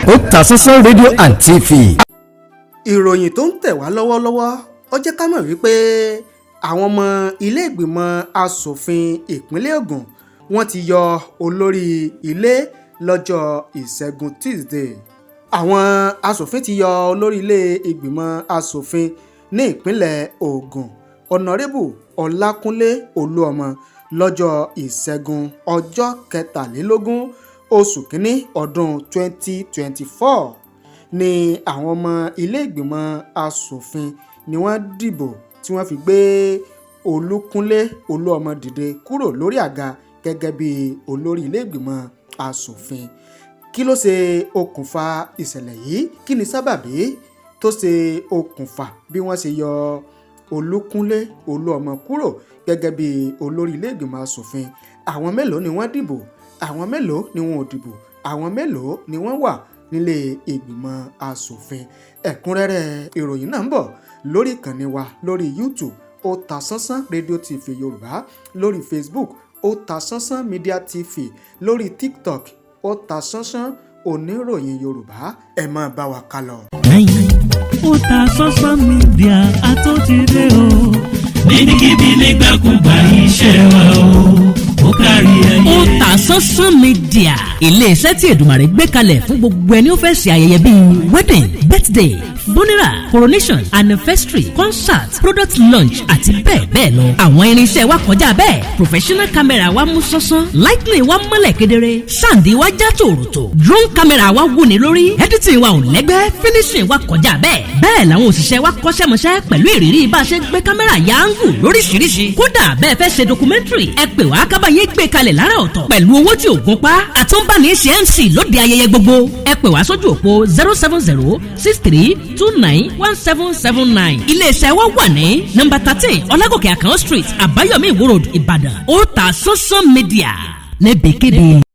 Otasansan rédíò and TV. ìròyìn tó ń tẹ̀ wá lọ́wọ́lọ́wọ́ ó jẹ́ ká mọ̀ wípé àwọn ọmọ ilé ìgbìmọ̀ asòfin ìpínlẹ̀ Ògùn wọ́n ti yọ olórí ilé lọ́jọ́ ìṣẹ́gun Tuesday. àwọn asòfin ti yọ olórí ilé ìgbìmọ̀ asòfin ní ìpínlẹ̀ Ògùn ọ̀nàrẹ́bù Olakunle Oluomo lọ́jọ́ ìṣẹ́gun ọjọ́ 23 oṣù kínní ọdún 2024 ni àwọn ọmọ ilé ìgbìmọ̀ asòfin ni wọ́n dìbò tí wọ́n fi gbé Olukunle Oluomo dìde kúrò lórí àga gẹ́gẹ́ bí olórí ilé ìgbìmọ̀ asòfin. Kí ló ṣe okùnfà ìṣẹ̀lẹ̀ yìí? Kí ni sábàbí tó ṣe okùnfà bí wọ́n ṣe yọ Olukunle Oluomo kúrò gẹ́gẹ́ bí olórí ilé ìgbìmọ̀ asòfin? Àwọn mélòó ni wọ́n dìbò? Àwọn mélòó ni wọn ò dìbò? Àwọn mélòó ni wọ́n wà nílé ìgbìmọ̀ asòfin? Ẹ̀kúnrẹ́rẹ́ ìròyìn náà ń bọ̀ lórí ìkànnì wa lórí YouTube Otasansan rédíò TV Yorùbá, lórí Facebook Otasansan Media TV, lórí TikTok Otasansan oníròyìn Yorùbá. Ẹ máa bá wa kálọ. Otasansan Media àtúntìdé o. níbikíbi nígbàkúgbà iṣẹ́ wa ó kárí ayé. Otasansan Media ilé-iṣẹ́ tí Èdùmàrè gbé kalẹ̀ fún gbogbo ẹni ó fẹ́ ṣe ayẹyẹ bíi wedding, birthday, funeral, coronation, anniversary, concert, product launch àti bẹ́ẹ̀ bẹ́ẹ̀ lọ. àwọn irinṣẹ́ wa kọjá bẹ́ẹ̀. professional camera wa mú sánsan, lightning wa mọ́lẹ̀ kedere, sound wa já tòròtò, drone camera wa wúni lórí, editing wa ò lẹ́gbẹ́, finishing wa kọjá bẹ́ẹ̀. bẹ́ẹ̀ làwọn òṣìṣẹ́ wa kọ́ṣẹ́mọṣẹ́ pẹ̀lú ìrírí bá a ṣe gbé kámẹ́rà yáǹgù lóríṣiríṣi. kódà bẹ́ẹ̀ fẹ́ ṣe documentary ẹ pè wá kábàáyé gbé kalẹ̀ lára ọ̀tọ̀ pẹ̀lú owó tí ò gún pa. àtúnbáni ṣe MC lóde ayẹyẹ gbogbo. ẹ pè wá sójú òpó 07063291779. iléeṣẹ́ wa wà ní nọ́mbà 13 Ọlágòkè Àkànó Street, Àbáyọ̀mí Ìwó Road, Ìbàdàn. Otasansan Media níbikíbi.